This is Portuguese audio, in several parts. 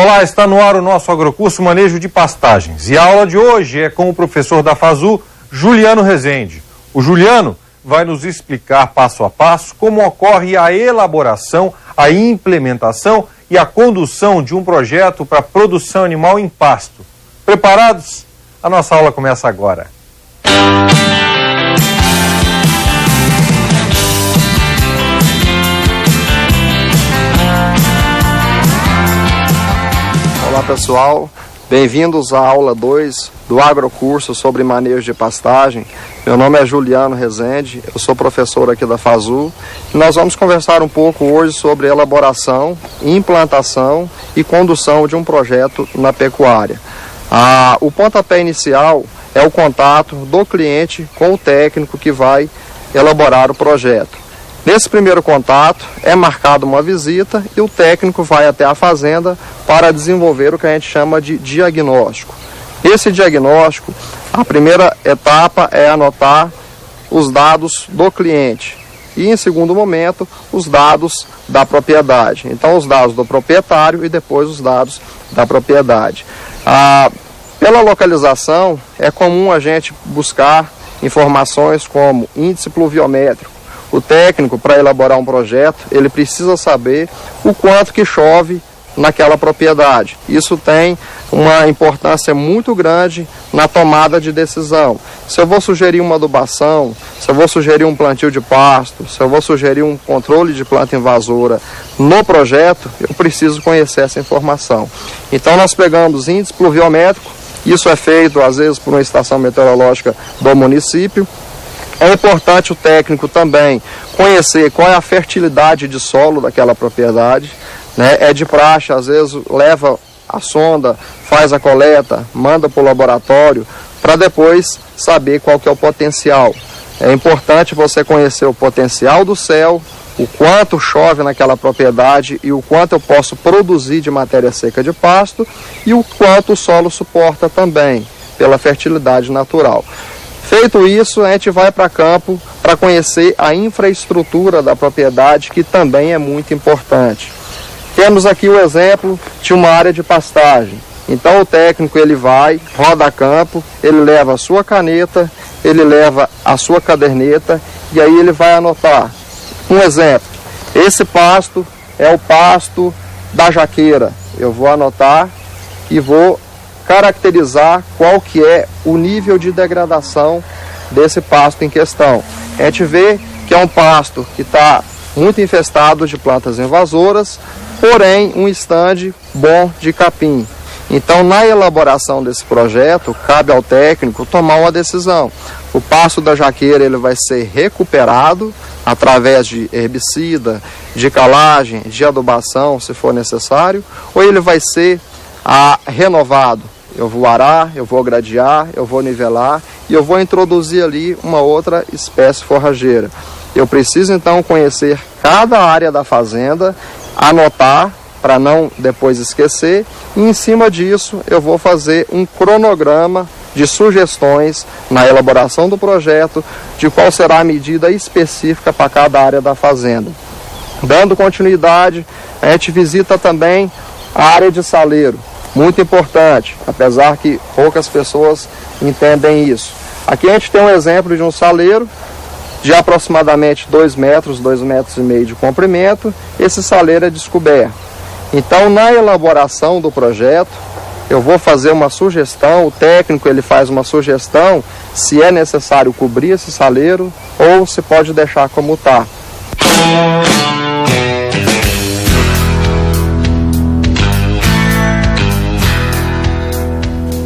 Olá, está no ar o nosso agrocurso Manejo de Pastagens. E a aula de hoje é com o professor da FASU, Juliano Rezende. O Juliano vai nos explicar passo a passo como ocorre a elaboração, a implementação e a condução de um projeto para produção animal em pasto. Preparados? A nossa aula começa agora. Olá pessoal, bem-vindos à aula 2 do agrocurso sobre manejo de pastagem. Meu nome é Juliano Rezende, eu sou professor aqui da FASU e nós vamos conversar um pouco hoje sobre elaboração, implantação e condução de um projeto na pecuária. O pontapé inicial é o contato do cliente com o técnico que vai elaborar o projeto. Nesse primeiro contato é marcada uma visita e o técnico vai até a fazenda para desenvolver o que a gente chama de diagnóstico. Esse diagnóstico, a primeira etapa é anotar os dados do cliente e, em segundo momento, os dados da propriedade. Então, os dados do proprietário e depois os dados da propriedade. Pela localização, é comum a gente buscar informações como índice pluviométrico. O técnico, para elaborar um projeto, ele precisa saber o quanto que chove naquela propriedade. Isso tem uma importância muito grande na tomada de decisão. Se eu vou sugerir uma adubação, se eu vou sugerir um plantio de pasto, se eu vou sugerir um controle de planta invasora no projeto, eu preciso conhecer essa informação. Então nós pegamos índice pluviométrico, isso é feito às vezes por uma estação meteorológica do município. É importante o técnico também conhecer qual é a fertilidade de solo daquela propriedade, né? É de praxe, às vezes leva a sonda, faz a coleta, manda para o laboratório, para depois saber qual que é o potencial. É importante você conhecer o potencial do céu, o quanto chove naquela propriedade e o quanto eu posso produzir de matéria seca de pasto e o quanto o solo suporta também, pela fertilidade natural. Feito isso, a gente vai para campo para conhecer a infraestrutura da propriedade, que também é muito importante. Temos aqui o exemplo de uma área de pastagem. Então o técnico ele vai, roda a campo, ele leva a sua caneta, ele leva a sua caderneta e aí ele vai anotar. Um exemplo, esse pasto é o pasto da jaqueira. Eu vou anotar e vou caracterizar qual que é o nível de degradação desse pasto em questão. A gente vê que é um pasto que está muito infestado de plantas invasoras, porém um estande bom de capim. Então, na elaboração desse projeto, cabe ao técnico tomar uma decisão. O pasto da jaqueira ele vai ser recuperado através de herbicida, de calagem, de adubação, se for necessário, ou ele vai ser renovado. Eu vou arar, eu vou gradear, eu vou nivelar e eu vou introduzir ali uma outra espécie forrageira. Eu preciso então conhecer cada área da fazenda, anotar para não depois esquecer e em cima disso eu vou fazer um cronograma de sugestões na elaboração do projeto de qual será a medida específica para cada área da fazenda. Dando continuidade, a gente visita também a área de saleiro. Muito importante, apesar que poucas pessoas entendem isso. Aqui a gente tem um exemplo de um saleiro de aproximadamente 2 metros, 2,5 metros de comprimento. Esse saleiro é descoberto. Então, na elaboração do projeto, eu vou fazer uma sugestão, o técnico ele faz uma sugestão se é necessário cobrir esse saleiro ou se pode deixar como está.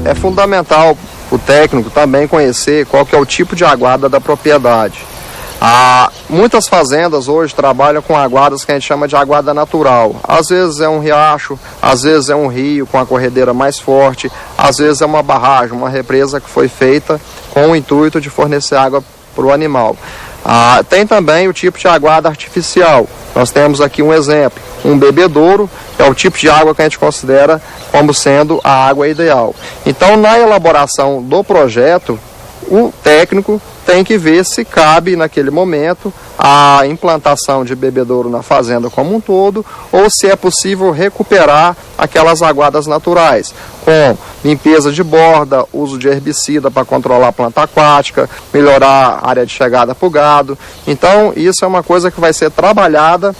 É fundamental o técnico também conhecer qual que é o tipo de aguada da propriedade. Muitas fazendas hoje trabalham com aguadas que a gente chama de aguada natural. Às vezes é um riacho, às vezes é um rio com a corredeira mais forte, às vezes é uma barragem, uma represa que foi feita com o intuito de fornecer água para o animal. Tem também o tipo de aguada artificial. Nós temos aqui um exemplo, um bebedouro, é o tipo de água que a gente considera como sendo a água ideal. Então, na elaboração do projeto, o técnico tem que ver se cabe naquele momento a implantação de bebedouro na fazenda como um todo, ou se é possível recuperar aquelas aguadas naturais, com limpeza de borda, uso de herbicida para controlar a planta aquática, melhorar a área de chegada para o gado. Então isso é uma coisa que vai ser trabalhada,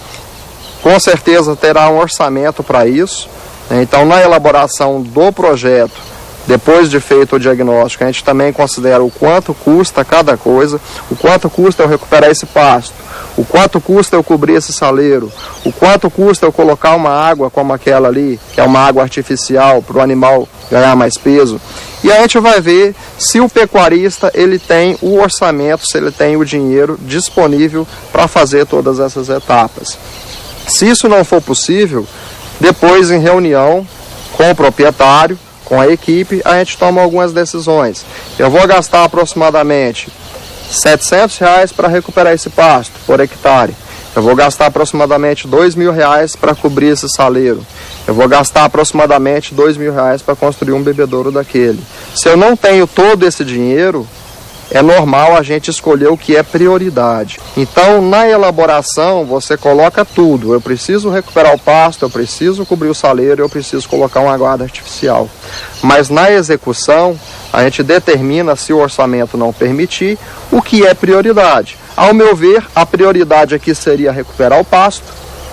com certeza terá um orçamento para isso. Então na elaboração do projeto, depois de feito o diagnóstico, a gente também considera o quanto custa cada coisa, o quanto custa eu recuperar esse pasto, o quanto custa eu cobrir esse saleiro, o quanto custa eu colocar uma água como aquela ali, que é uma água artificial para o animal ganhar mais peso. E a gente vai ver se o pecuarista ele tem o orçamento, se ele tem o dinheiro disponível para fazer todas essas etapas. Se isso não for possível, depois em reunião com o proprietário, com a equipe, a gente toma algumas decisões. Eu vou gastar aproximadamente R$700 para recuperar esse pasto por hectare. Eu vou gastar aproximadamente R$2.000 para cobrir esse saleiro. Eu vou gastar aproximadamente R$2.000 para construir um bebedouro daquele. Se eu não tenho todo esse dinheiro, é normal a gente escolher o que é prioridade. Então, na elaboração, você coloca tudo. Eu preciso recuperar o pasto, eu preciso cobrir o saleiro, eu preciso colocar uma guarda artificial. Mas na execução, a gente determina, se o orçamento não permitir, o que é prioridade. Ao meu ver, a prioridade aqui seria recuperar o pasto,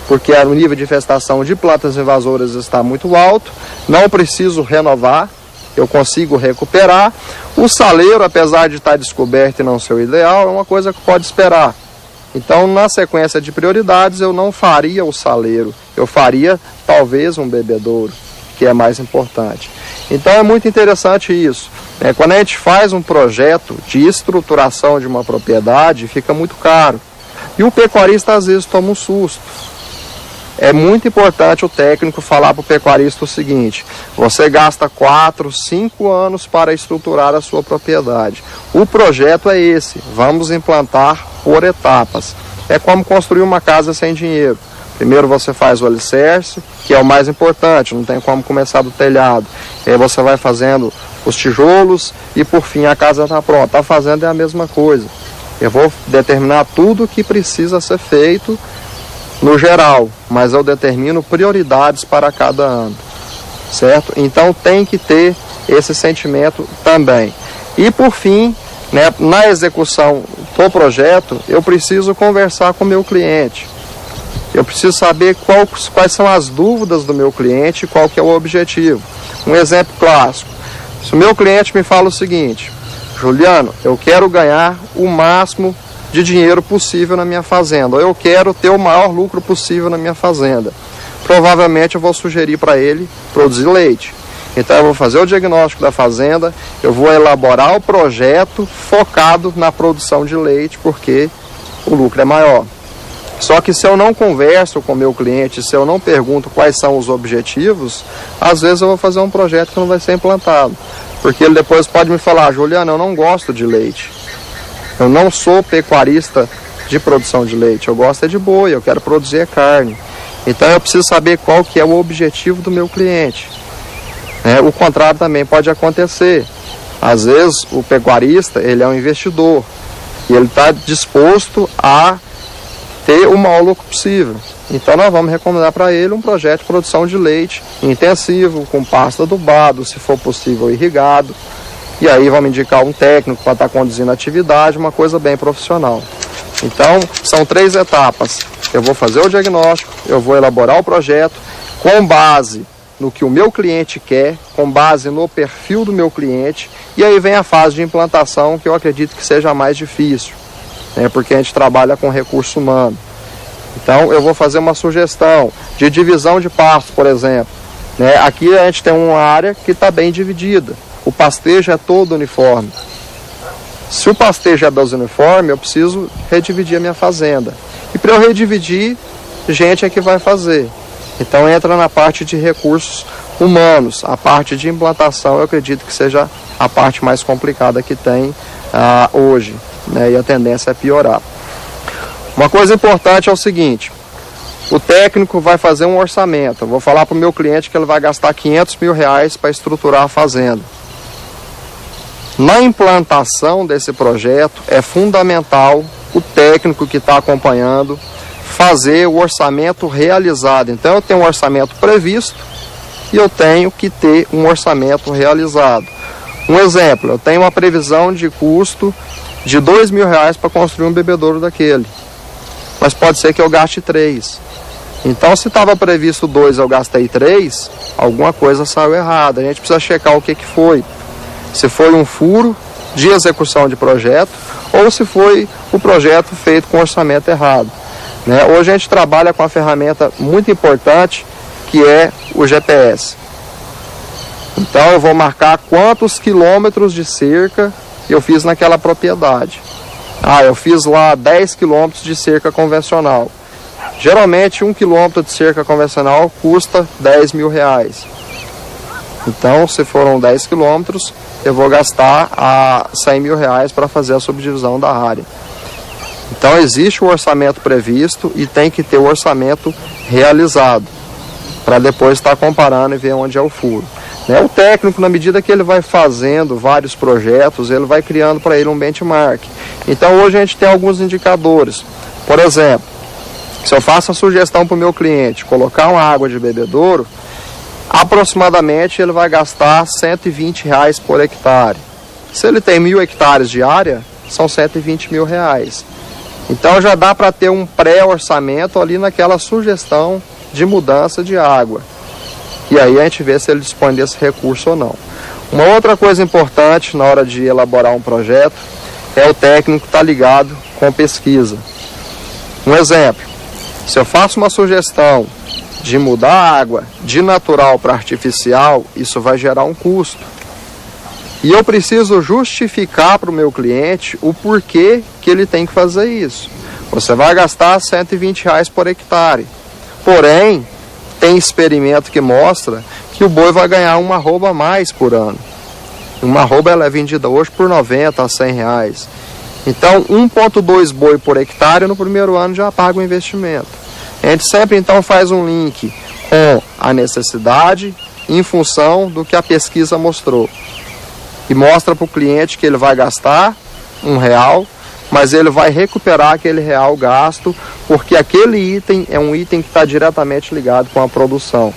porque o nível de infestação de plantas invasoras está muito alto, não preciso renovar, eu consigo recuperar. O saleiro, apesar de estar descoberto e não ser o ideal, é uma coisa que pode esperar. Então, na sequência de prioridades, eu não faria o saleiro, eu faria talvez um bebedouro, que é mais importante. Então é muito interessante isso. Quando a gente faz um projeto de estruturação de uma propriedade, fica muito caro. E o pecuarista às vezes toma um susto. É muito importante o técnico falar para o pecuarista o seguinte: você gasta 4, 5 anos para estruturar a sua propriedade. O projeto é esse, vamos implantar por etapas. É como construir uma casa sem dinheiro. Primeiro você faz o alicerce, que é o mais importante, não tem como começar do telhado. Aí você vai fazendo os tijolos e por fim a casa está pronta. A fazenda é a mesma coisa. Eu vou determinar tudo que precisa ser feito no geral, mas eu determino prioridades para cada ano, certo? Então tem que ter esse sentimento também. E por fim, na execução do projeto, eu preciso conversar com o meu cliente. Eu preciso saber quais são as dúvidas do meu cliente e qual que é o objetivo. Um exemplo clássico: se o meu cliente me fala o seguinte: Juliano, eu quero ganhar o máximo de dinheiro possível na minha fazenda, ou eu quero ter o maior lucro possível na minha fazenda, provavelmente eu vou sugerir para ele produzir leite. Então eu vou fazer o diagnóstico da fazenda, eu vou elaborar o projeto focado na produção de leite, porque o lucro é maior. Só que se eu não converso com o meu cliente, se eu não pergunto quais são os objetivos, às vezes eu vou fazer um projeto que não vai ser implantado, porque ele depois pode me falar: Juliano, eu não gosto de leite. Eu não sou pecuarista de produção de leite, eu gosto de boi, eu quero produzir carne. Então eu preciso saber qual que é o objetivo do meu cliente. O contrário também pode acontecer. Às vezes o pecuarista, ele é um investidor e ele está disposto a ter o maior lucro possível. Então nós vamos recomendar para ele um projeto de produção de leite intensivo, com pasto adubado, se for possível irrigado. E aí vamos indicar um técnico para estar conduzindo a atividade, uma coisa bem profissional. Então, são 3 etapas. Eu vou fazer o diagnóstico, eu vou elaborar o projeto com base no que o meu cliente quer, com base no perfil do meu cliente, e aí vem a fase de implantação, que eu acredito que seja a mais difícil, porque a gente trabalha com recurso humano. Então, eu vou fazer uma sugestão de divisão de pasto, por exemplo. Aqui a gente tem uma área que está bem dividida. O pastejo é todo uniforme. Se o pastejo é desuniforme, eu preciso redividir a minha fazenda. E para eu redividir, gente é que vai fazer. Então entra na parte de recursos humanos. A parte de implantação eu acredito que seja a parte mais complicada que tem hoje. E a tendência é piorar. Uma coisa importante é o seguinte: o técnico vai fazer um orçamento. Eu vou falar para o meu cliente que ele vai gastar R$500 mil para estruturar a fazenda. Na implantação desse projeto, é fundamental o técnico que está acompanhando fazer o orçamento realizado. Então, eu tenho um orçamento previsto e eu tenho que ter um orçamento realizado. Um exemplo, eu tenho uma previsão de custo de R$2.000 para construir um bebedouro daquele, mas pode ser que eu gaste 3. Então, se estava previsto 2, eu gastei 3, alguma coisa saiu errada. A gente precisa checar o que foi. Se foi um furo de execução de projeto ou se foi o projeto feito com orçamento errado. Hoje a gente trabalha com uma ferramenta muito importante que é o GPS. Então eu vou marcar quantos quilômetros de cerca eu fiz naquela propriedade. Eu fiz lá 10 quilômetros de cerca convencional. Geralmente 1 quilômetro de cerca convencional custa R$10.000. Então, se foram 10 quilômetros, eu vou gastar R$100.000 para fazer a subdivisão da área. Então, existe o orçamento previsto e tem que ter o orçamento realizado, para depois estar comparando e ver onde é o furo. O técnico, na medida que ele vai fazendo vários projetos, ele vai criando para ele um benchmark. Então, hoje a gente tem alguns indicadores. Por exemplo, se eu faço a sugestão para o meu cliente colocar uma água de bebedouro, aproximadamente ele vai gastar R$120 por hectare. Se ele tem 1.000 hectares de área, são R$120.000. Então já dá para ter um pré-orçamento ali naquela sugestão de mudança de água. E aí a gente vê se ele dispõe desse recurso ou não. Uma outra coisa importante na hora de elaborar um projeto é o técnico estar ligado com pesquisa. Um exemplo, se eu faço uma sugestão de mudar a água de natural para artificial, isso vai gerar um custo. E eu preciso justificar para o meu cliente o porquê que ele tem que fazer isso. Você vai gastar R$120 por hectare. Porém, tem experimento que mostra que o boi vai ganhar uma arroba a mais por ano. Uma arroba ela é vendida hoje por R$90 a R$100. Então, 1,2 boi por hectare no primeiro ano já paga o investimento. A gente sempre então faz um link com a necessidade em função do que a pesquisa mostrou. E mostra para o cliente que ele vai gastar R$1, mas ele vai recuperar aquele R$1 gasto, porque aquele item é um item que está diretamente ligado com a produção.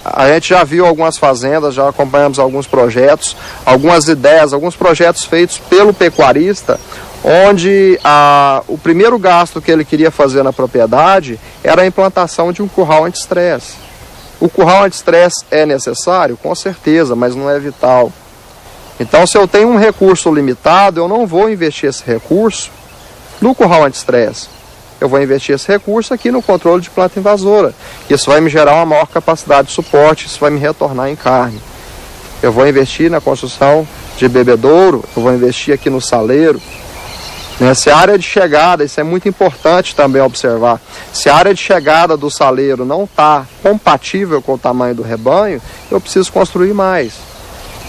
A gente já viu algumas fazendas, já acompanhamos alguns projetos, algumas ideias, alguns projetos feitos pelo pecuarista, onde o primeiro gasto que ele queria fazer na propriedade era a implantação de um curral anti-estresse. O curral anti-estresse é necessário? Com certeza, mas não é vital. Então, se eu tenho um recurso limitado, eu não vou investir esse recurso no curral anti-estresse. Eu vou investir esse recurso aqui no controle de planta invasora. Isso vai me gerar uma maior capacidade de suporte, isso vai me retornar em carne. Eu vou investir na construção de bebedouro, eu vou investir aqui no saleiro. Se a área de chegada, isso é muito importante também observar, se a área de chegada do saleiro não está compatível com o tamanho do rebanho, eu preciso construir mais.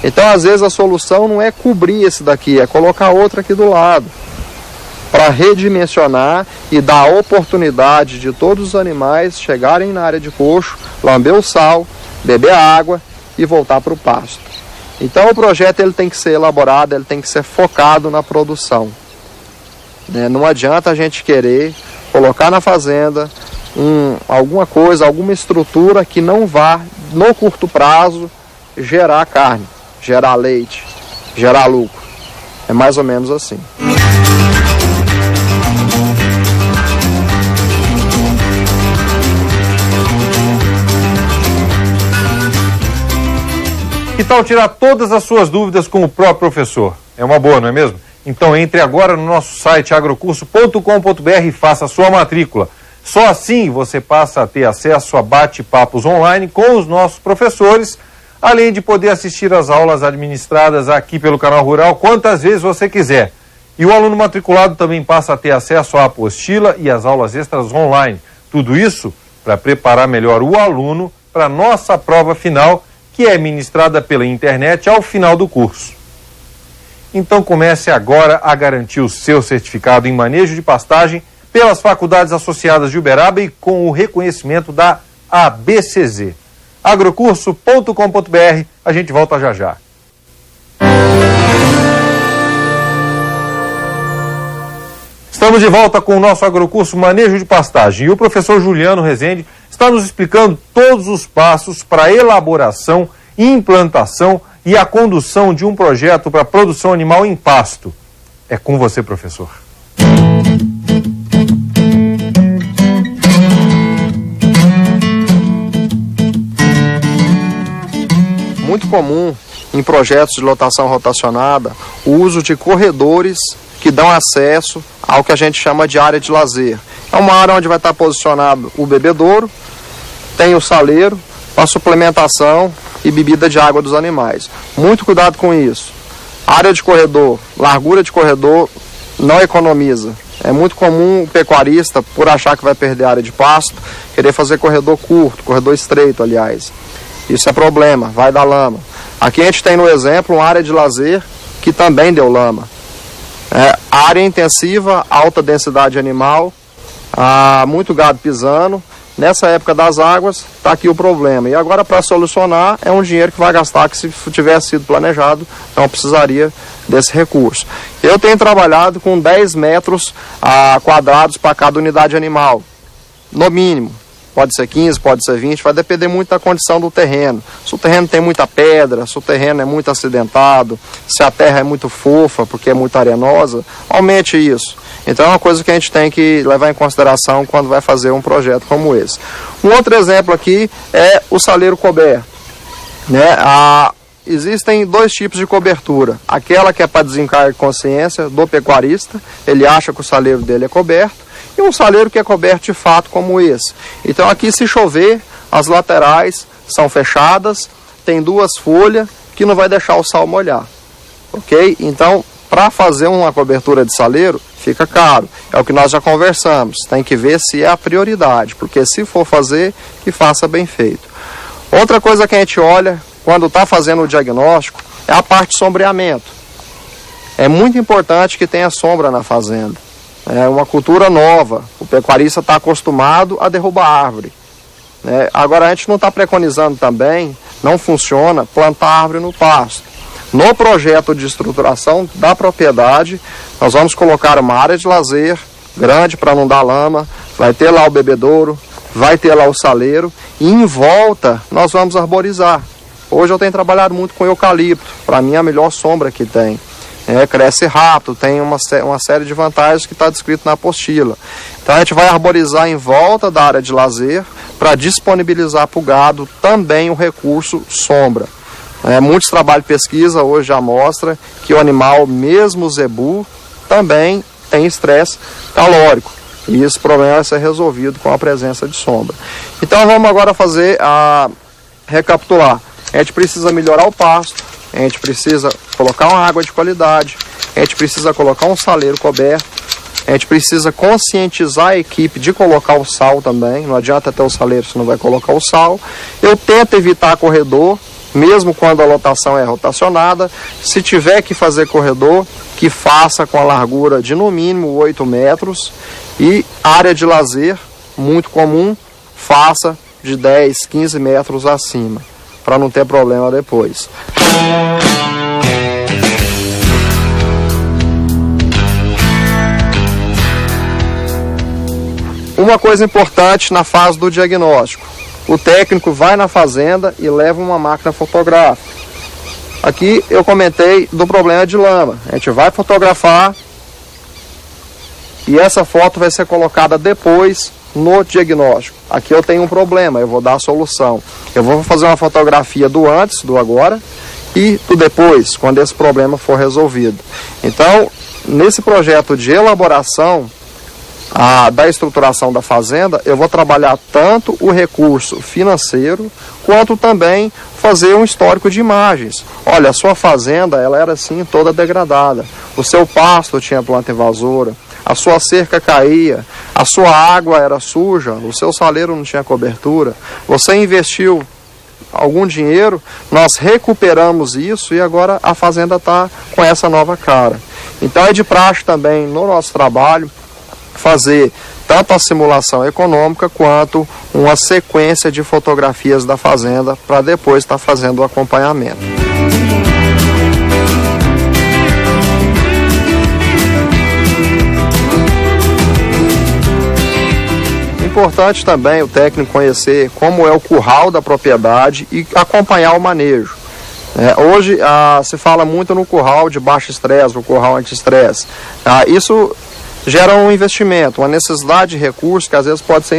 Então, às vezes, a solução não é cobrir esse daqui, é colocar outro aqui do lado, para redimensionar e dar a oportunidade de todos os animais chegarem na área de coxo, lamber o sal, beber água e voltar para o pasto. Então, o projeto ele tem que ser elaborado, ele tem que ser focado na produção. Não adianta a gente querer colocar na fazenda alguma coisa, alguma estrutura que não vá, no curto prazo, gerar carne, gerar leite, gerar lucro. É mais ou menos assim. Que tal tirar todas as suas dúvidas com o próprio professor? É uma boa, não é mesmo? Então entre agora no nosso site agrocurso.com.br e faça a sua matrícula. Só assim você passa a ter acesso a bate-papos online com os nossos professores, além de poder assistir às aulas administradas aqui pelo Canal Rural quantas vezes você quiser. E o aluno matriculado também passa a ter acesso à apostila e às aulas extras online. Tudo isso para preparar melhor o aluno para a nossa prova final, que é ministrada pela internet ao final do curso. Então comece agora a garantir o seu certificado em manejo de pastagem pelas faculdades associadas de Uberaba e com o reconhecimento da ABCZ. agrocurso.com.br, a gente volta já já. Estamos de volta com o nosso agrocurso Manejo de Pastagem e o professor Juliano Rezende está nos explicando todos os passos para a elaboração, implantação e a condução de um projeto para a produção animal em pasto. É com você, professor. Muito comum em projetos de lotação rotacionada o uso de corredores que dão acesso ao que a gente chama de área de lazer. É uma área onde vai estar posicionado o bebedouro, tem o saleiro, a suplementação e bebida de água dos animais. Muito cuidado com isso. Área de corredor, largura de corredor não economiza. É muito comum o pecuarista, por achar que vai perder a área de pasto, querer fazer corredor curto, corredor estreito, aliás. Isso é problema, vai dar lama. Aqui a gente tem no exemplo uma área de lazer que também deu lama. Área intensiva, alta densidade animal, muito gado pisando. Nessa época das águas, está aqui o problema. E agora, para solucionar, é um dinheiro que vai gastar que, se tivesse sido planejado, não precisaria desse recurso. Eu tenho trabalhado com 10 metros quadrados para cada unidade animal, no mínimo. Pode ser 15, pode ser 20, vai depender muito da condição do terreno. Se o terreno tem muita pedra, se o terreno é muito acidentado, se a terra é muito fofa, porque é muito arenosa, aumente isso. Então é uma coisa que a gente tem que levar em consideração quando vai fazer um projeto como esse. Um outro exemplo aqui é o saleiro coberto. Existem dois tipos de cobertura. Aquela que é para desencargo de consciência do pecuarista, ele acha que o saleiro dele é coberto, e um saleiro que é coberto de fato como esse. Então aqui, se chover, as laterais são fechadas, tem duas folhas que não vai deixar o sal molhar, ok? Então, para fazer uma cobertura de saleiro, fica caro. É o que nós já conversamos, tem que ver se é a prioridade, porque se for fazer, que faça bem feito. Outra coisa que a gente olha quando está fazendo o diagnóstico é a parte de sombreamento. É muito importante que tenha sombra na fazenda. É uma cultura nova, o pecuarista está acostumado a derrubar árvore. Agora a gente não está preconizando também, não funciona, plantar árvore no pasto. No projeto de estruturação da propriedade, nós vamos colocar uma área de lazer grande para não dar lama, vai ter lá o bebedouro, vai ter lá o saleiro e em volta nós vamos arborizar. Hoje eu tenho trabalhado muito com eucalipto, para mim é a melhor sombra que tem. Cresce rápido, tem uma série de vantagens que está descrito na apostila. Então a gente vai arborizar em volta da área de lazer para disponibilizar para o gado também o recurso sombra. Muitos trabalhos de pesquisa hoje já mostram que o animal, mesmo o zebu, também tem estresse calórico. E esse problema vai ser resolvido com a presença de sombra. Então vamos agora recapitular. A gente precisa melhorar o pasto, a gente precisa colocar uma água de qualidade, a gente precisa colocar um saleiro coberto, a gente precisa conscientizar a equipe de colocar o sal também, não adianta ter o saleiro se não vai colocar o sal. Eu tento evitar corredor, mesmo quando a lotação é rotacionada. Se tiver que fazer corredor, que faça com a largura de no mínimo 8 metros e área de lazer, muito comum, faça de 10, 15 metros acima, para não ter problema depois. Uma coisa importante na fase do diagnóstico: o técnico vai na fazenda e leva uma máquina fotográfica. Aqui eu comentei do problema de lama. A gente vai fotografar e essa foto vai ser colocada depois no diagnóstico. Aqui eu tenho um problema, eu vou dar a solução. Eu vou fazer uma fotografia do antes, do agora e do depois, quando esse problema for resolvido. Então, nesse projeto de elaboração da estruturação da fazenda, eu vou trabalhar tanto o recurso financeiro, quanto também fazer um histórico de imagens. Olha, a sua fazenda, ela era assim, toda degradada. O seu pasto tinha planta invasora, a sua cerca caía, a sua água era suja, o seu saleiro não tinha cobertura. Você investiu algum dinheiro, nós recuperamos isso e agora a fazenda está com essa nova cara. Então é de praxe também no nosso trabalho fazer tanto a simulação econômica quanto uma sequência de fotografias da fazenda para depois estar fazendo o acompanhamento. importante também o técnico conhecer como é o curral da propriedade e acompanhar o manejo. Hoje se fala muito no curral de baixo estresse, o curral anti-estresse. Isso gera um investimento, uma necessidade de recursos que às vezes pode ser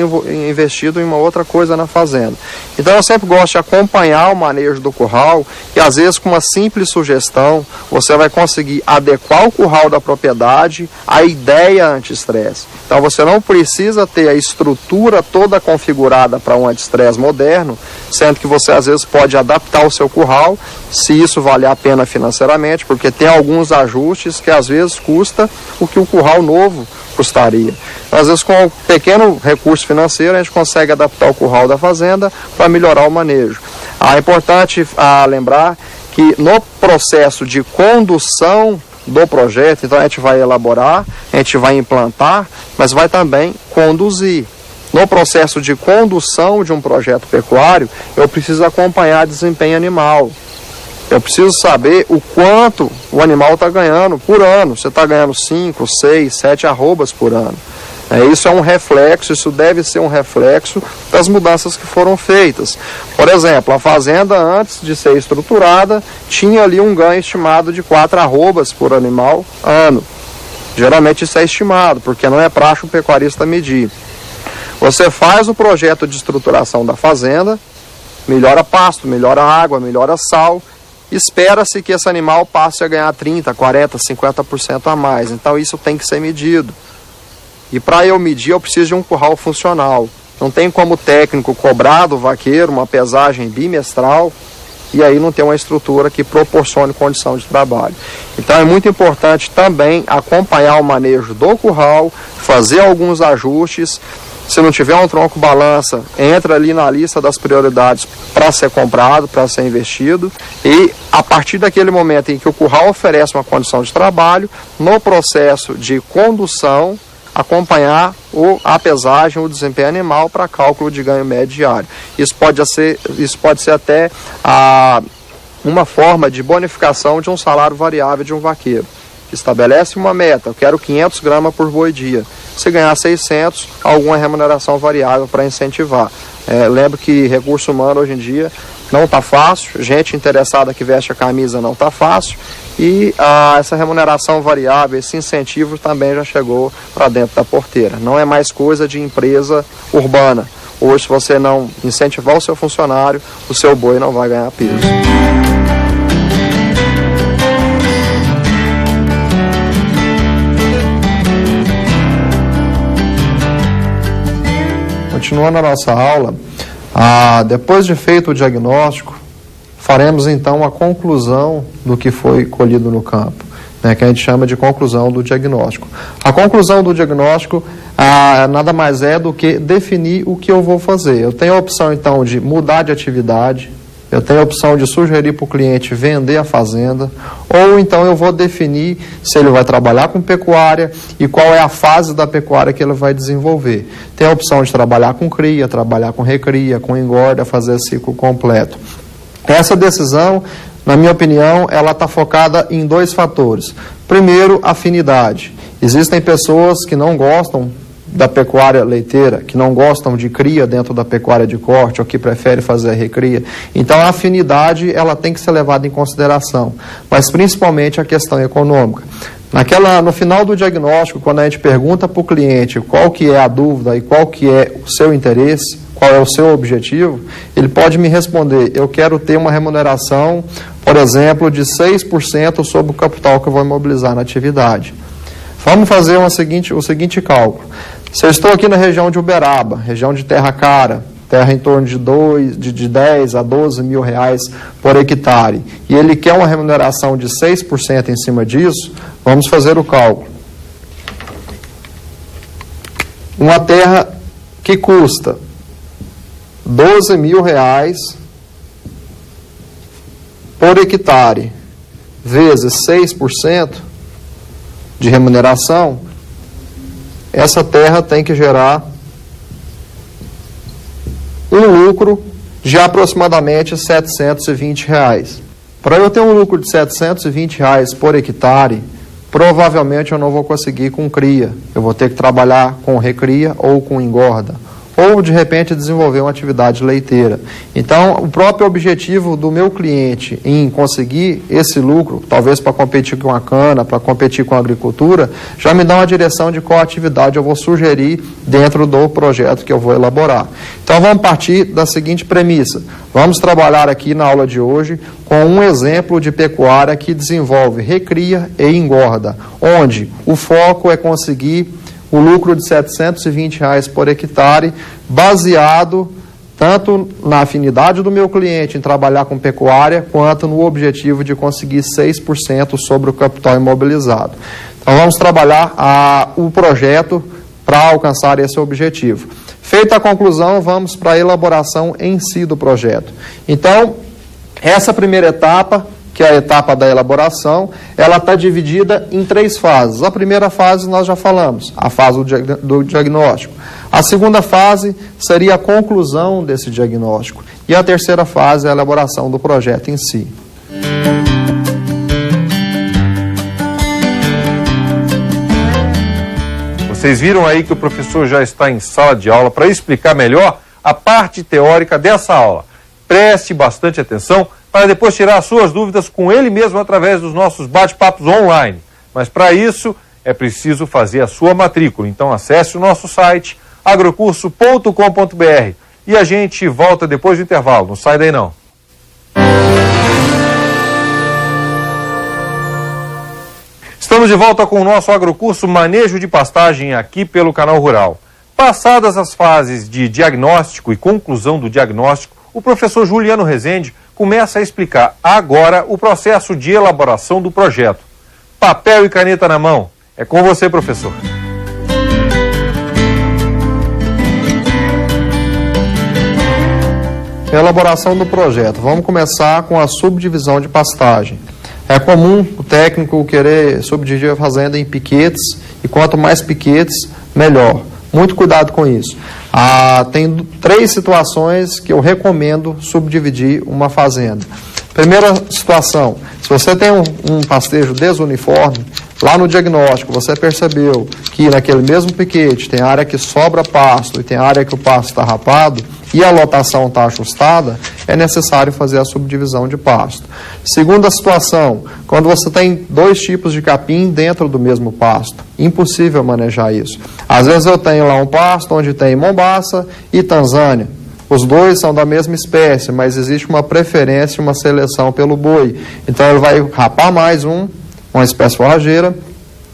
investido em uma outra coisa na fazenda. Então eu sempre gosto de acompanhar o manejo do curral e às vezes com uma simples sugestão você vai conseguir adequar o curral da propriedade à ideia anti-estresse. Então você não precisa ter a estrutura toda configurada para um anti-estresse moderno, sendo que você às vezes pode adaptar o seu curral, se isso valer a pena financeiramente, porque tem alguns ajustes que às vezes custa o que o curral novo custaria. Então, às vezes com um pequeno recurso financeiro a gente consegue adaptar o curral da fazenda para melhorar o manejo. É importante lembrar que no processo de condução do projeto, então a gente vai elaborar, a gente vai implantar, mas vai também conduzir. No processo de condução de um projeto pecuário, eu preciso acompanhar desempenho animal. Eu preciso saber o quanto o animal está ganhando por ano. Você está ganhando 5, 6, 7 arrobas por ano. Isso é um reflexo, isso deve ser um reflexo das mudanças que foram feitas. Por exemplo, a fazenda antes de ser estruturada tinha ali um ganho estimado de 4 arrobas por animal ano. Geralmente isso é estimado, porque não é praxe o pecuarista medir. Você faz o projeto de estruturação da fazenda, melhora pasto, melhora água, melhora sal, espera-se que esse animal passe a ganhar 30%, 40%, 50% a mais. Então isso tem que ser medido. E para eu medir, eu preciso de um curral funcional. Não tem como o técnico cobrar do vaqueiro uma pesagem bimestral e aí não ter uma estrutura que proporcione condição de trabalho. Então é muito importante também acompanhar o manejo do curral, fazer alguns ajustes. Se não tiver um tronco balança, entra ali na lista das prioridades para ser comprado, para ser investido. E a partir daquele momento em que o curral oferece uma condição de trabalho, no processo de condução, acompanhar a pesagem, o desempenho animal para cálculo de ganho médio diário. Isso pode ser até uma forma de bonificação de um salário variável de um vaqueiro. Estabelece uma meta, eu quero 500 gramas por boi dia. Se ganhar 600, alguma remuneração variável para incentivar. Lembro que recurso humano hoje em dia não está fácil, gente interessada que veste a camisa não está fácil, e essa remuneração variável, esse incentivo também já chegou para dentro da porteira. Não é mais coisa de empresa urbana. Hoje, se você não incentivar o seu funcionário, o seu boi não vai ganhar peso. Continuando a nossa aula, depois de feito o diagnóstico, faremos então a conclusão do que foi colhido no campo, que a gente chama de conclusão do diagnóstico. A conclusão do diagnóstico nada mais é do que definir o que eu vou fazer. Eu tenho a opção então de mudar de atividade, eu tenho a opção de sugerir para o cliente vender a fazenda, ou então eu vou definir se ele vai trabalhar com pecuária e qual é a fase da pecuária que ele vai desenvolver. Tem a opção de trabalhar com cria, trabalhar com recria, com engorda, fazer ciclo completo. Essa decisão, na minha opinião, ela está focada em 2 fatores. Primeiro, afinidade. Existem pessoas que não gostam da pecuária leiteira, que não gostam de cria dentro da pecuária de corte, ou que preferem fazer a recria. Então a afinidade ela tem que ser levada em consideração, mas principalmente a questão econômica. No final do diagnóstico, quando a gente pergunta para o cliente qual que é a dúvida e qual que é o seu interesse, qual é o seu objetivo, ele pode me responder: eu quero ter uma remuneração, por exemplo, de 6% sobre o capital que eu vou imobilizar na atividade. Vamos fazer o seguinte cálculo. Se eu estou aqui na região de Uberaba, região de terra cara, terra em torno de 10 a 12 mil reais por hectare, e ele quer uma remuneração de 6% em cima disso, vamos fazer o cálculo. Uma terra que custa 12 mil reais por hectare, vezes 6% de remuneração, essa terra tem que gerar um lucro de aproximadamente R$ 720. Para eu ter um lucro de R$ 720 por hectare, provavelmente eu não vou conseguir com cria. Eu vou ter que trabalhar com recria ou com engorda. ou de repente desenvolver uma atividade leiteira. Então, o próprio objetivo do meu cliente em conseguir esse lucro, talvez para competir com a cana, para competir com a agricultura, já me dá uma direção de qual atividade eu vou sugerir dentro do projeto que eu vou elaborar. Então, vamos partir da seguinte premissa. Vamos trabalhar aqui na aula de hoje com um exemplo de pecuária que desenvolve recria e engorda, onde o foco é conseguir o lucro de R$ 720 por hectare, baseado tanto na afinidade do meu cliente em trabalhar com pecuária, quanto no objetivo de conseguir 6% sobre o capital imobilizado. Então, vamos trabalhar o projeto para alcançar esse objetivo. Feita a conclusão, vamos para a elaboração em si do projeto. Então, essa primeira etapa, que é a etapa da elaboração, ela está dividida em 3 fases. A primeira fase nós já falamos, a fase do diagnóstico. A segunda fase seria a conclusão desse diagnóstico. E a terceira fase é a elaboração do projeto em si. Vocês viram aí que o professor já está em sala de aula para explicar melhor a parte teórica dessa aula. Preste bastante atenção para depois tirar as suas dúvidas com ele mesmo através dos nossos bate-papos online. Mas para isso é preciso fazer a sua matrícula. Então acesse o nosso site agrocurso.com.br e a gente volta depois do intervalo. Não sai daí não. Estamos de volta com o nosso agrocurso Manejo de Pastagem aqui pelo Canal Rural. Passadas as fases de diagnóstico e conclusão do diagnóstico, o professor Juliano Rezende começa a explicar agora o processo de elaboração do projeto. Papel e caneta na mão. É com você, professor. Elaboração do projeto. Vamos começar com a subdivisão de pastagem. É comum o técnico querer subdividir a fazenda em piquetes, e quanto mais piquetes, melhor. Muito cuidado com isso. Tem 3 situações que eu recomendo subdividir uma fazenda. Primeira situação, se você tem um pastejo desuniforme, lá no diagnóstico você percebeu que naquele mesmo piquete tem área que sobra pasto e tem área que o pasto está rapado e a lotação está ajustada, é necessário fazer a subdivisão de pasto. Segunda situação, quando você tem 2 tipos de capim dentro do mesmo pasto, impossível manejar isso. Às vezes eu tenho lá um pasto onde tem Mombaça e Tanzânia. Os 2 são da mesma espécie, mas existe uma preferência, uma seleção pelo boi. Então ele vai rapar mais uma espécie forrageira,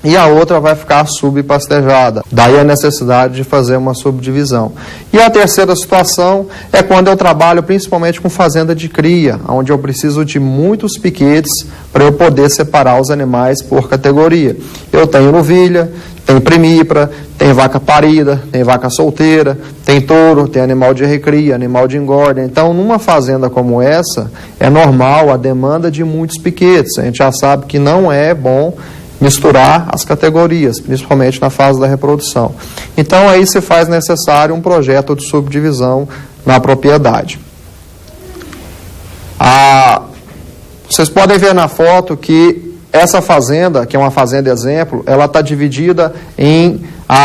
e a outra vai ficar subpastejada. Daí a necessidade de fazer uma subdivisão. E a terceira situação é quando eu trabalho principalmente com fazenda de cria, onde eu preciso de muitos piquetes para eu poder separar os animais por categoria. Eu tenho novilha, tem primípara, tem vaca parida, tem vaca solteira, tem touro, tem animal de recria, animal de engorda. Então, numa fazenda como essa, é normal a demanda de muitos piquetes. A gente já sabe que não é bom misturar as categorias, principalmente na fase da reprodução. Então, aí se faz necessário um projeto de subdivisão na propriedade. Vocês podem ver na foto que essa fazenda, que é uma fazenda exemplo, ela está dividida em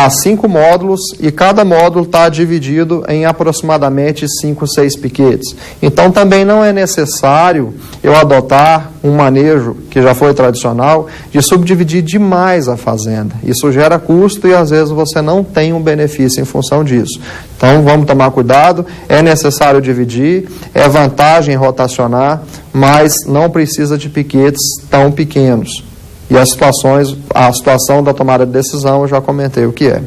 5 módulos e cada módulo está dividido em aproximadamente 5, 6 piquetes. Então também não é necessário eu adotar um manejo, que já foi tradicional, de subdividir demais a fazenda. Isso gera custo e às vezes você não tem um benefício em função disso. Então vamos tomar cuidado, é necessário dividir, é vantagem rotacionar, mas não precisa de piquetes tão pequenos. E a situação da tomada de decisão, eu já comentei o que é.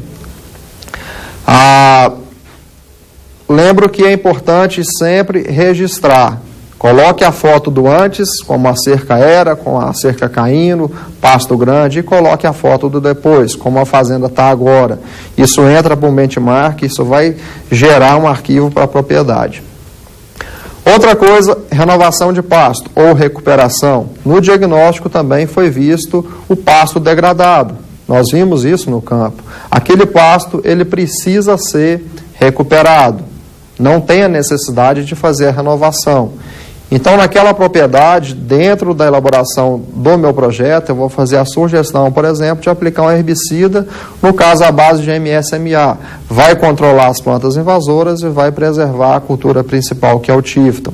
Lembro que é importante sempre registrar. Coloque a foto do antes, como a cerca era, com a cerca caindo, pasto grande, e coloque a foto do depois, como a fazenda está agora. Isso entra para um benchmark, isso vai gerar um arquivo para a propriedade. Outra coisa, renovação de pasto ou recuperação. No diagnóstico também foi visto o pasto degradado. Nós vimos isso no campo. Aquele pasto, ele precisa ser recuperado. Não tem a necessidade de fazer a renovação. Então, naquela propriedade, dentro da elaboração do meu projeto, eu vou fazer a sugestão, por exemplo, de aplicar um herbicida, no caso, à base de MSMA. Vai controlar as plantas invasoras e vai preservar a cultura principal, que é o tífton.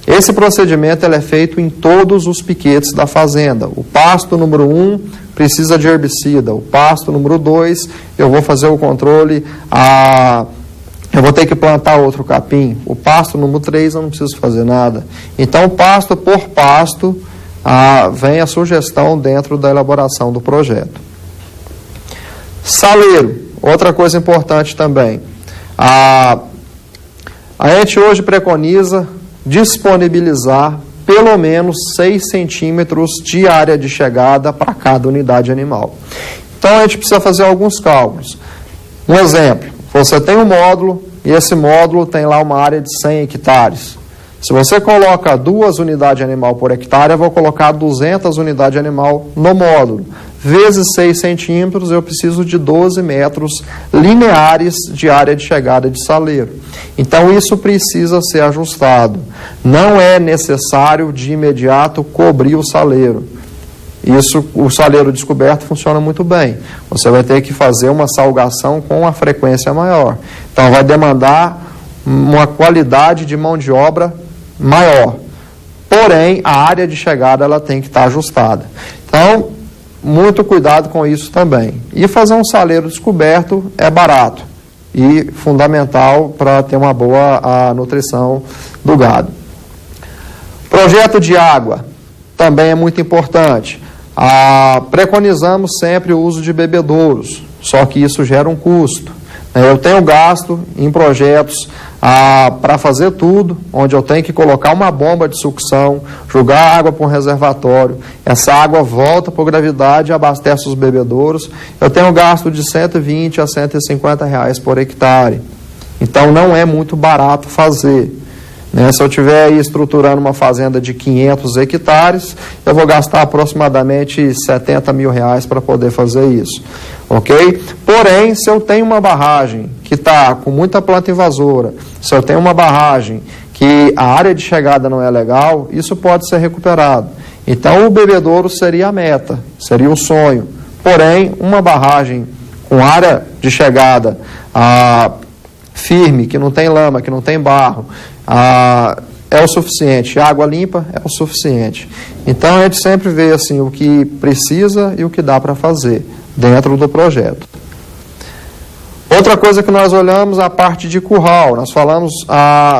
Esse procedimento ele é feito em todos os piquetes da fazenda. O pasto número 1 precisa de herbicida. O pasto número 2, eu vou fazer o controle eu vou ter que plantar outro capim. O pasto número 3 eu não preciso fazer nada. Então, pasto por pasto, vem a sugestão dentro da elaboração do projeto. Saleiro, outra coisa importante também. A gente hoje preconiza disponibilizar pelo menos 6 centímetros de área de chegada para cada unidade animal. Então, a gente precisa fazer alguns cálculos. Um exemplo. Você tem um módulo e esse módulo tem lá uma área de 100 hectares. Se você coloca 2 unidades animal por hectare, eu vou colocar 200 unidades animal no módulo. Vezes 6 centímetros, eu preciso de 12 metros lineares de área de chegada de saleiro. Então, isso precisa ser ajustado. Não é necessário, de imediato, cobrir o saleiro. O saleiro descoberto funciona muito bem. Você vai ter que fazer uma salgação com uma frequência maior. Então, vai demandar uma qualidade de mão de obra maior. Porém, a área de chegada ela tem que estar ajustada. Então, muito cuidado com isso também. E fazer um saleiro descoberto é barato e fundamental para ter uma boa nutrição do gado. Projeto de água também é muito importante. Preconizamos sempre o uso de bebedouros, só que isso gera um custo. Eu tenho gasto em projetos para fazer tudo, onde eu tenho que colocar uma bomba de sucção, jogar água para um reservatório, essa água volta por gravidade e abastece os bebedouros. Eu tenho gasto de 120 a 150 reais por hectare. Então não é muito barato fazer. Se eu estiver aí estruturando uma fazenda de 500 hectares, eu vou gastar aproximadamente 70 mil reais para poder fazer isso, ok? Porém, se eu tenho uma barragem que está com muita planta invasora, se eu tenho uma barragem que a área de chegada não é legal, isso pode ser recuperado. Então, o bebedouro seria a meta, seria o sonho. Porém, uma barragem com área de chegada firme, que não tem lama, que não tem barro, é o suficiente. Água limpa é o suficiente. Então, a gente sempre vê assim, o que precisa e o que dá para fazer dentro do projeto. Outra coisa que nós olhamos é a parte de curral. Nós falamos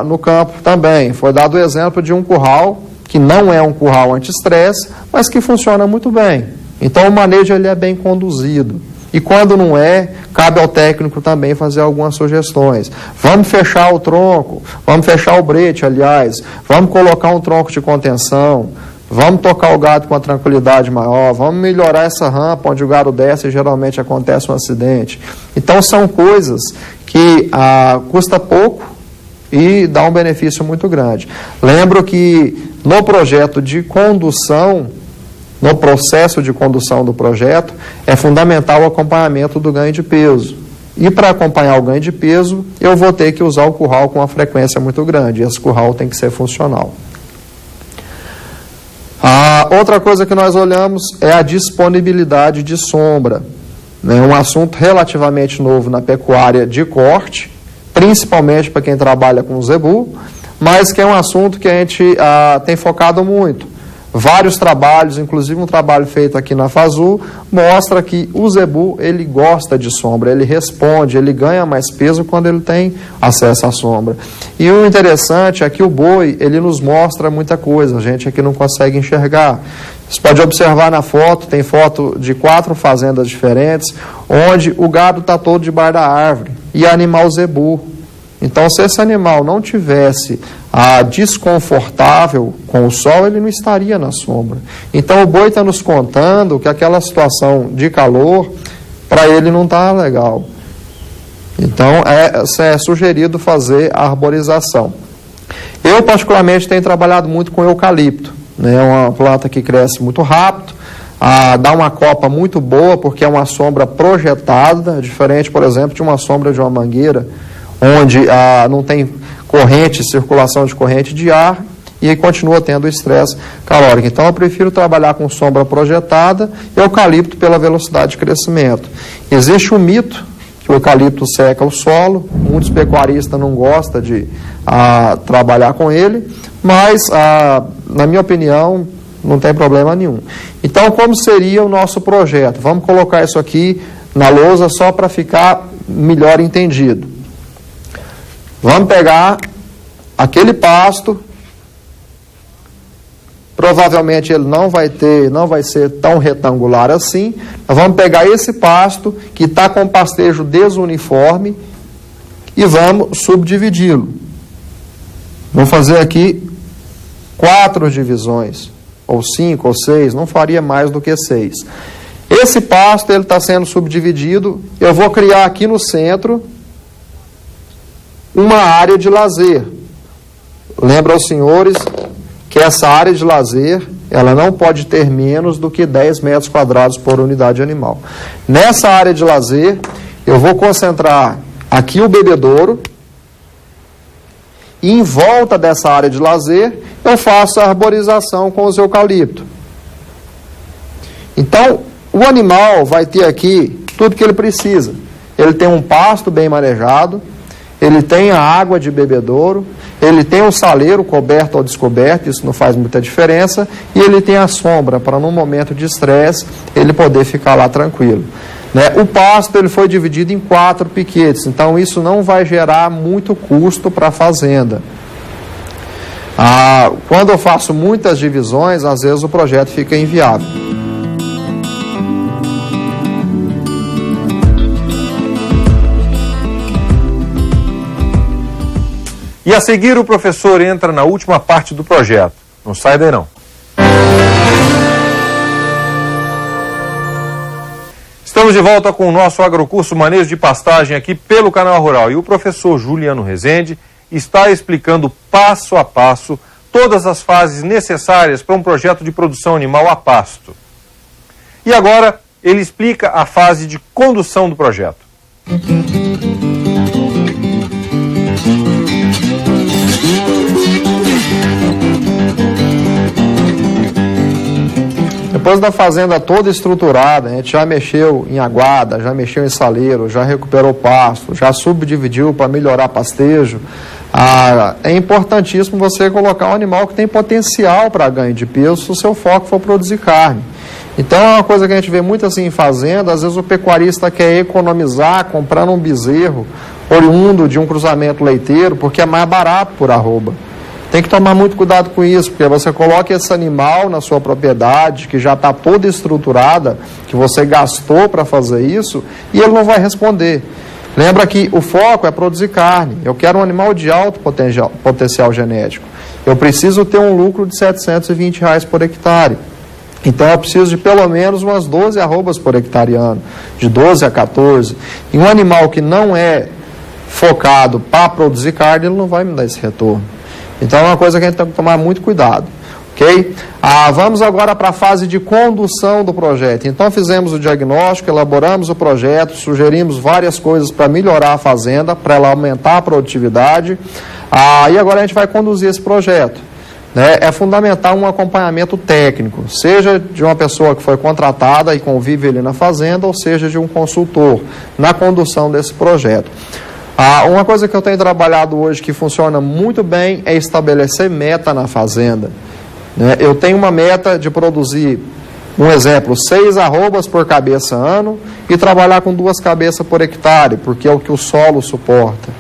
no campo também. Foi dado o exemplo de um curral que não é um curral anti-estresse, mas que funciona muito bem. Então, o manejo ele é bem conduzido. E quando não é, cabe ao técnico também fazer algumas sugestões. Vamos fechar o tronco, vamos fechar o brete, aliás, vamos colocar um tronco de contenção, vamos tocar o gado com uma tranquilidade maior, vamos melhorar essa rampa onde o gado desce e geralmente acontece um acidente. Então, são coisas que custa pouco e dá um benefício muito grande. Lembro que no projeto de condução, no processo de condução do projeto, é fundamental o acompanhamento do ganho de peso. E para acompanhar o ganho de peso, eu vou ter que usar o curral com uma frequência muito grande. Esse curral tem que ser funcional. Outra coisa que nós olhamos é a disponibilidade de sombra. É um assunto relativamente novo na pecuária de corte, principalmente para quem trabalha com zebu, mas que é um assunto que a gente tem focado muito. Vários trabalhos, inclusive um trabalho feito aqui na FASU, mostra que o zebu, ele gosta de sombra, ele responde, ele ganha mais peso quando ele tem acesso à sombra. E o interessante é que o boi, ele nos mostra muita coisa, a gente aqui não consegue enxergar. Você pode observar na foto, tem foto de 4 fazendas diferentes, onde o gado está todo debaixo da árvore, e é animal zebu. Então, se esse animal não tivesse desconfortável com o sol, ele não estaria na sombra. Então, o boi está nos contando que aquela situação de calor, para ele não está legal. Então, é sugerido fazer a arborização. Eu, particularmente, tenho trabalhado muito com eucalipto. É uma planta que cresce muito rápido, dá uma copa muito boa, porque é uma sombra projetada, diferente, por exemplo, de uma sombra de uma mangueira, onde não tem corrente, circulação de corrente de ar, e continua tendo estresse calórico. Então eu prefiro trabalhar com sombra projetada e eucalipto pela velocidade de crescimento. Existe um mito que o eucalipto seca o solo, muitos pecuaristas não gostam de trabalhar com ele, mas na minha opinião não tem problema nenhum. Então como seria o nosso projeto? Vamos colocar isso aqui na lousa só para ficar melhor entendido. Vamos pegar aquele pasto, provavelmente ele não vai ser tão retangular assim. Nós vamos pegar esse pasto que está com pastejo desuniforme e vamos subdividi-lo. Vamos fazer aqui 4 divisões, ou 5 ou 6, não faria mais do que 6. Esse pasto ele está sendo subdividido, eu vou criar aqui no centro uma área de lazer. Lembra aos senhores que essa área de lazer, ela não pode ter menos do que 10 metros quadrados por unidade animal. Nessa área de lazer, eu vou concentrar aqui o bebedouro, e em volta dessa área de lazer, eu faço a arborização com os eucaliptos. Então, o animal vai ter aqui tudo que ele precisa. Ele tem um pasto bem manejado, ele tem a água de bebedouro, ele tem um saleiro coberto ou descoberto, isso não faz muita diferença, e ele tem a sombra para, num momento de estresse, ele poder ficar lá tranquilo. O pasto ele foi dividido em 4 piquetes, então isso não vai gerar muito custo para a fazenda. Quando eu faço muitas divisões, às vezes o projeto fica inviável. E a seguir o professor entra na última parte do projeto. Não sai daí não. Estamos de volta com o nosso agrocurso Manejo de Pastagem aqui pelo Canal Rural. E o professor Juliano Rezende está explicando passo a passo todas as fases necessárias para um projeto de produção animal a pasto. E agora ele explica a fase de condução do projeto. Depois da fazenda toda estruturada, a gente já mexeu em aguada, já mexeu em saleiro, já recuperou pasto, já subdividiu para melhorar pastejo. É importantíssimo você colocar um animal que tem potencial para ganho de peso se o seu foco for produzir carne. Então é uma coisa que a gente vê muito assim em fazenda, às vezes o pecuarista quer economizar comprando um bezerro oriundo de um cruzamento leiteiro porque é mais barato por arroba. Tem que tomar muito cuidado com isso, porque você coloca esse animal na sua propriedade, que já está toda estruturada, que você gastou para fazer isso, e ele não vai responder. Lembra que o foco é produzir carne. Eu quero um animal de alto potencial genético. Eu preciso ter um lucro de R$720 por hectare. Então eu preciso de pelo menos umas 12 arrobas por hectare ano, de 12 a 14. E um animal que não é focado para produzir carne, ele não vai me dar esse retorno. Então é uma coisa que a gente tem que tomar muito cuidado, ok? Vamos agora para a fase de condução do projeto. Então fizemos o diagnóstico, elaboramos o projeto, sugerimos várias coisas para melhorar a fazenda, para ela aumentar a produtividade, e agora a gente vai conduzir esse projeto. É fundamental um acompanhamento técnico, seja de uma pessoa que foi contratada e convive ali na fazenda, ou seja de um consultor na condução desse projeto. Uma coisa que eu tenho trabalhado hoje que funciona muito bem é estabelecer meta na fazenda. Eu tenho uma meta de produzir, um exemplo, 6 arrobas por cabeça ano e trabalhar com 2 cabeças por hectare, porque é o que o solo suporta.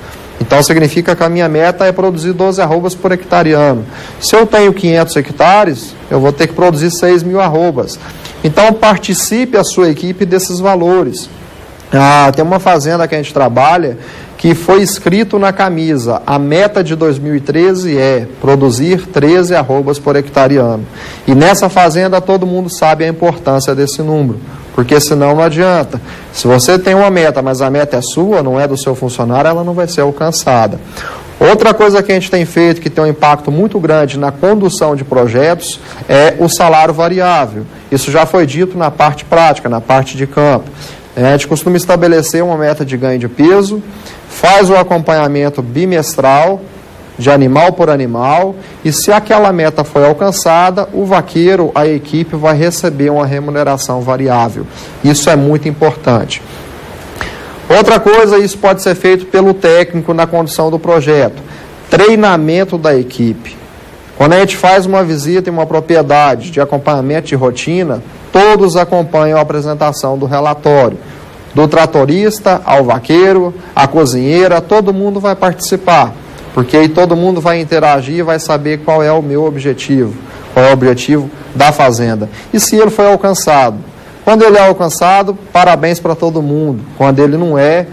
Então significa que a minha meta é produzir 12 arrobas por hectare ano. Se eu tenho 500 hectares, eu vou ter que produzir 6.000 arrobas. Então participe a sua equipe desses valores. Tem uma fazenda que a gente trabalha que foi escrito na camisa, a meta de 2013 é produzir 13 arrobas por hectare ano. E nessa fazenda todo mundo sabe a importância desse número, porque senão não adianta. Se você tem uma meta, mas a meta é sua, não é do seu funcionário, ela não vai ser alcançada. Outra coisa que a gente tem feito, que tem um impacto muito grande na condução de projetos, é o salário variável. Isso já foi dito na parte prática, na parte de campo. A gente costuma estabelecer uma meta de ganho de peso, faz o acompanhamento bimestral, de animal por animal, e se aquela meta foi alcançada, o vaqueiro, a equipe, vai receber uma remuneração variável. Isso é muito importante. Outra coisa, isso pode ser feito pelo técnico na condução do projeto. Treinamento da equipe. Quando a gente faz uma visita em uma propriedade de acompanhamento de rotina, todos acompanham a apresentação do relatório. Do tratorista ao vaqueiro, a cozinheira, todo mundo vai participar, porque aí todo mundo vai interagir e vai saber qual é o meu objetivo, qual é o objetivo da fazenda. E se ele foi alcançado? Quando ele é alcançado, parabéns para todo mundo. Quando ele não é,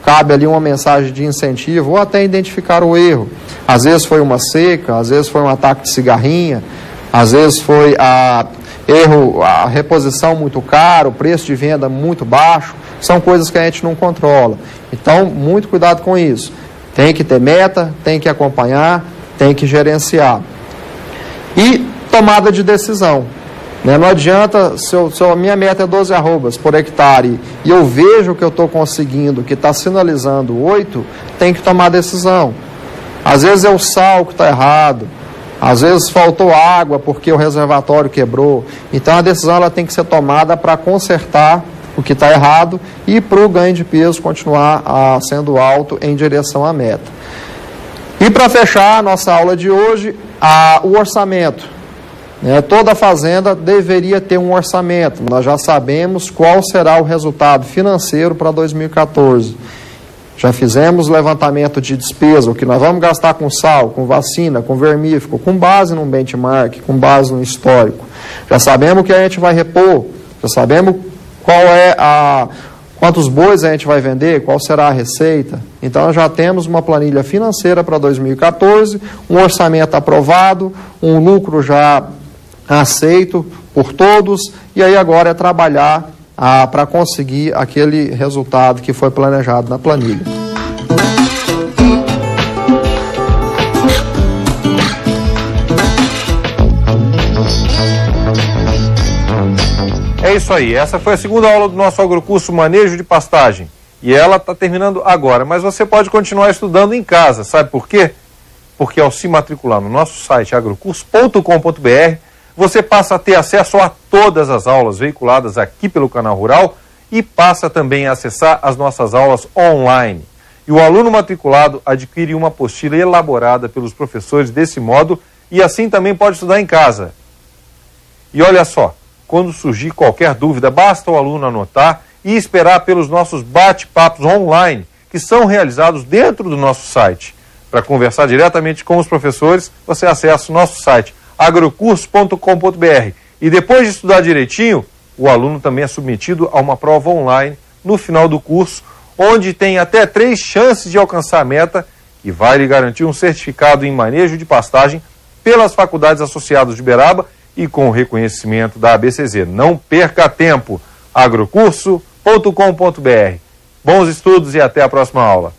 cabe ali uma mensagem de incentivo ou até identificar o erro. Às vezes foi uma seca, às vezes foi um ataque de cigarrinha, às vezes foi a reposição muito cara, o preço de venda muito baixo. São coisas que a gente não controla. Então, muito cuidado com isso. Tem que ter meta, tem que acompanhar, tem que gerenciar. E tomada de decisão. Não adianta, se a minha meta é 12 arrobas por hectare e eu vejo que eu estou conseguindo, que está sinalizando 8, tem que tomar decisão. Às vezes é o sal que está errado, às vezes faltou água porque o reservatório quebrou. Então a decisão ela tem que ser tomada para consertar o que está errado e para o ganho de peso continuar sendo alto em direção à meta. E para fechar a nossa aula de hoje, o orçamento. Toda fazenda deveria ter um orçamento. Nós já sabemos qual será o resultado financeiro para 2014. Já fizemos levantamento de despesa, o que nós vamos gastar com sal, com vacina, com vermífugo, com base num benchmark, com base no histórico. Já sabemos o que a gente vai repor, já sabemos quantos bois a gente vai vender, qual será a receita. Então já temos uma planilha financeira para 2014, um orçamento aprovado, um lucro já aceito por todos, e aí agora é trabalhar para conseguir aquele resultado que foi planejado na planilha. É isso aí, essa foi a segunda aula do nosso agrocurso Manejo de Pastagem. E ela está terminando agora, mas você pode continuar estudando em casa, sabe por quê? Porque ao se matricular no nosso site agrocurso.com.br, você passa a ter acesso a todas as aulas veiculadas aqui pelo Canal Rural e passa também a acessar as nossas aulas online. E o aluno matriculado adquire uma apostila elaborada pelos professores desse modo e assim também pode estudar em casa. E olha só, quando surgir qualquer dúvida, basta o aluno anotar e esperar pelos nossos bate-papos online, que são realizados dentro do nosso site. Para conversar diretamente com os professores, você acessa o nosso site agrocurso.com.br e depois de estudar direitinho, o aluno também é submetido a uma prova online no final do curso, onde tem até 3 chances de alcançar a meta e vai lhe garantir um certificado em manejo de pastagem pelas faculdades associadas de Uberaba e com o reconhecimento da ABCZ. Não perca tempo, agrocurso.com.br. Bons estudos e até a próxima aula.